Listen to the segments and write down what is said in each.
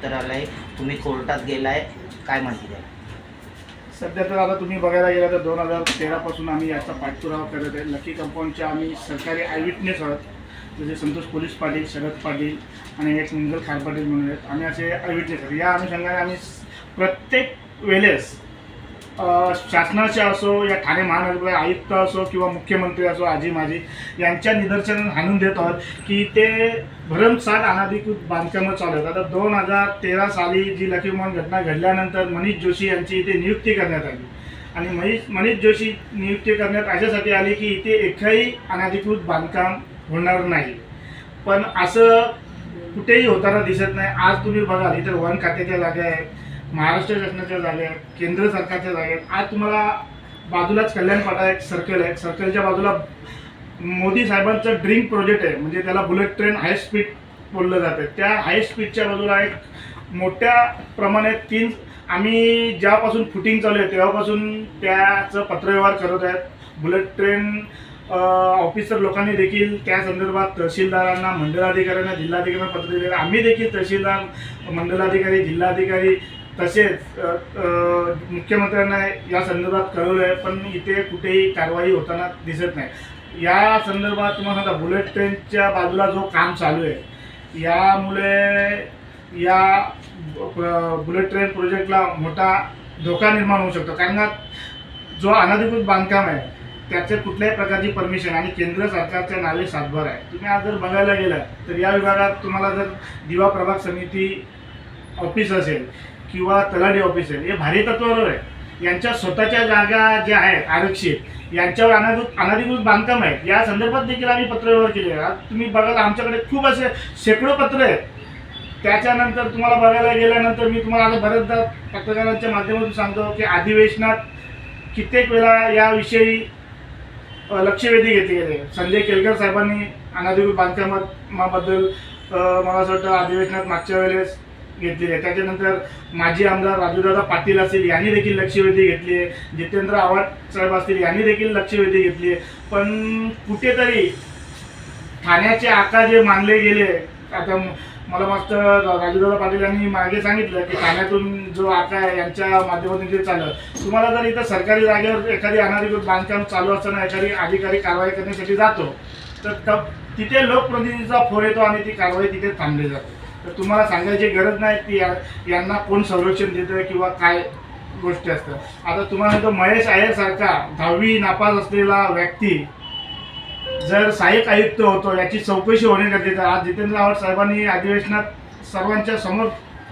उत्तर आलंय, तुम्ही कोर्टात गेलाय, काय माहिती द्या? सध्या तर आता तुम्ही बघायला गेला तर 2013 पासून आम्ही याचा पाठपुरावा करत आहे. लकी कंपाऊंडचे आम्ही सरकारी आय विटनेस आहोत, जसे संतोष पोलीस पाटील, शरद पाटील आणि एक मंगल खार पाटील म्हणून आहेत. आम्ही असे आय विटनेस आहेत. या अनुषंगाने आम्ही प्रत्येक वेळेस शासनाचे असो या ठाणे महानगरपालिका आयुक्त असो किंवा मुख्यमंत्री असो आजी माजी यांच्या निदर्शनास आणून देत आहोत की ते भरमसाठ अनधिकृत बांधकामं चालू आहेत. आता 2013 साली जी लकी कंपाऊंड घटना घडल्यानंतर मनीष जोशी यांची इथे नियुक्ती करण्यात आली आणि मनीष जोशी नियुक्ती करण्यात अशासाठी आली की इथे एकही अनधिकृत बांधकाम होणार नाही. पण असं कुठेही होताना दिसत नाही. आज तुम्ही बघाल इतर वन खात्याच्या जागा आहेत, महाराष्ट्र शासनाच्या जागा आहेत, केंद्र सरकारच्या जागा आहेत. आज तुम्हाला बाजूलाच कल्याण फाटा एक सर्कल आहे, सर्कलच्या बाजूला मोदी साहेबांचं ड्रीम प्रोजेक्ट आहे, म्हणजे त्याला बुलेट ट्रेन हाय स्पीड बोललं जातं. त्या हाय स्पीडच्या बाजूला एक मोठ्या प्रमाणात आम्ही ज्यापासून फुटिंग चालू आहे तेव्हापासून त्याचं पत्रव्यवहार करत आहेत. बुलेट ट्रेन ऑफिसर लोकांनी देखील त्या संदर्भात तहसीलदारांना, मंडलाधिकाऱ्यांना, जिल्हाधिकाऱ्यांना पत्र दिले. आम्ही देखील तहसीलदार, मंडलाधिकारी, जिल्हाधिकारी तसेच मुख्यमंत्र्यांना या संदर्भात कळवलं आहे, पण इथे कुठेही कारवाई होताना दिसत नाही. या संदर्भात तुम्हाला सांगता बुलेट ट्रेनच्या बाजूला जो काम चालू आहे यामुळे या बुलेट ट्रेन प्रोजेक्टला मोठा धोका निर्माण होऊ शकतो. कारण का जो अनधिकृत बांधकाम आहे त्याचे कुठल्याही प्रकारची परमिशन आणि केंद्र सरकारच्या नावे सातबार आहे. तुम्ही आज जर बघायला गेलं तर या विभागात तुम्हाला जर दिवा प्रभाग समिती ऑफिस असेल किंवा तलाठी ऑफिस असेल, हे भारी तत्वावर आहे. यांच्या स्वतःच्या जागा ज्या आहेत आरक्षित यांच्यावर अनधिकृत बांधकाम आहे. या संदर्भात देखील आम्ही पत्रव्यवहार केले आहे. आज तुम्ही बघाल आमच्याकडे खूप असे शेकडो पत्र आहेत. त्याच्यानंतर तुम्हाला बघायला गेल्यानंतर मी तुम्हाला आता बरेचदा पत्रकारांच्या माध्यमातून सांगतो की अधिवेशनात कित्येक वेळा याविषयी लक्षवेधी घेतली गेले. संजय केलकर साहेबांनी अनधिकृत बांधकामाबद्दल मला असं वाटतं अधिवेशनात मागच्या वेळेस घेतलेली आहे. त्याच्यानंतर माजी आमदार राजूदादा पाटील असतील यांनी देखील लक्षवेधी घेतली आहे. जितेंद्र आव्हाड साहेब असतील यांनी देखील लक्षवेधी घेतली आहे. पण कुठेतरी ठाण्याचे आका जे मानले गेले, आता मला मास्टर राजूदादा पाटील यांनी मागे सांगितलं की ठाण्यातून जो आका आहे यांच्या माध्यमातून जे चाललं. तुम्हाला जर इथं सरकारी जागेवर एखादी अनधिकृत बांधकाम चालू असताना एखादी अधिकारी कारवाई करण्यासाठी जातो तर तिथे लोकप्रतिनिधीचा फोन येतो आणि ती कारवाई तिथे थांबली जाते. तर तुम्हाला सांगायची गरज नाही की यांना कोण संरक्षण देतं किंवा काय गोष्टी असतात. आता तुम्हाला तो महेश अय्यर सारखा 10वी नापास असलेला व्यक्ती जर सहाय्यक आयुक्त होतो याची चौकशी होणे गरजेचं. आज जितेंद्र आव्हाड साहेबांनी अधिवेशनात सर्वांच्या समोर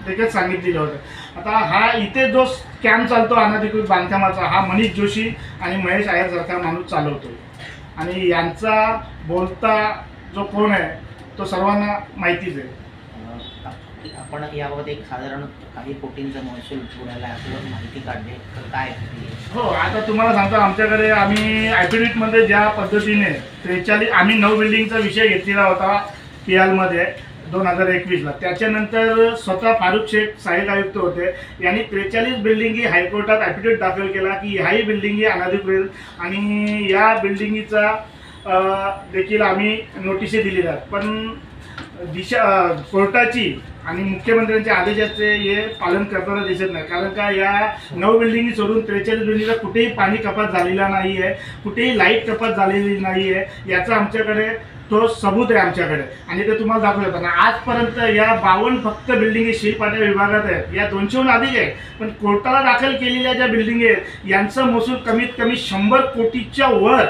देखील सांगितलेलं होतं. आता हा इथे जो स्कॅम चालतो अनधिकृत बांधकामाचा हा मनीष जोशी आणि महेश अय्यर सारखा माणूस चालवतो आणि यांचा बोलता जो कोण आहे तो सर्वांना माहितीच आहे. आपण याबाबत एक साधारण काही कोटींचा महसूल पुण्याला आपल्याला माहिती काढली तर काय? हो, आता तुम्हाला सांगतो आमच्याकडे आम्ही ॲफिडेविटमध्ये ज्या पद्धतीने 43 आम्ही 9 बिल्डिंगचा विषय घेतलेला होता PL-मध्ये 2021ला. त्याच्यानंतर स्वतः फारुख शेख सहाय्यक आयुक्त होते, यांनी 43 बिल्डिंगी हायकोर्टात ॲफिडेविट दाखल केला की ह्याही बिल्डिंगी अनधिकृत आणि या बिल्डिंगीचा देखील आम्ही नोटिशी दिलेल्या आहेत. पण कोर्टाची आणि मुख्यमंत्र्यांच्या आदेशाचे हे पालन करताना दिसत नाही. कारण का या 9 बिल्डिंगी सोडून 43 बिल्डिंगला कुठेही पाणी कपात झालेला नाही आहे, कुठेही लाईट कपात झालेली नाही आहे. याचा आमच्याकडे तो सबूत आहे आमच्याकडे आणि ते तुम्हाला दाखवलं जातं. आजपर्यंत या 52 फक्त बिल्डिंगी शिलपाट्या विभागात आहेत, या 200हून अधिक आहे. पण कोर्टाला दाखल केलेल्या ज्या बिल्डिंगी आहेत यांचं महसूल कमीत कमी 100 कोटीच्या वर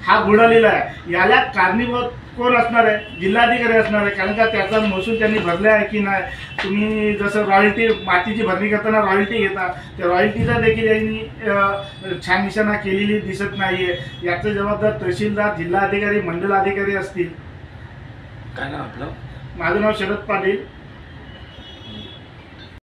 हा बुडालेला आहे. याला कारणीभूत कोण असणार आहे? जिल्हाधिकारी असणार आहे. कारण का त्याचा महसूल त्यांनी भरला आहे की नाही. तुम्ही जसं रॉयल्टी मातीची भरणी करताना रॉयल्टी घेता, त्या रॉयल्टीचा देखील यांनी छान निशाणा केलेली दिसत नाही आहे. याचं जबाबदार तहसीलदार, जिल्हाधिकारी, मंडलाधिकारी असतील. काय नाव आपलं? माझं नाव शरद पाटील.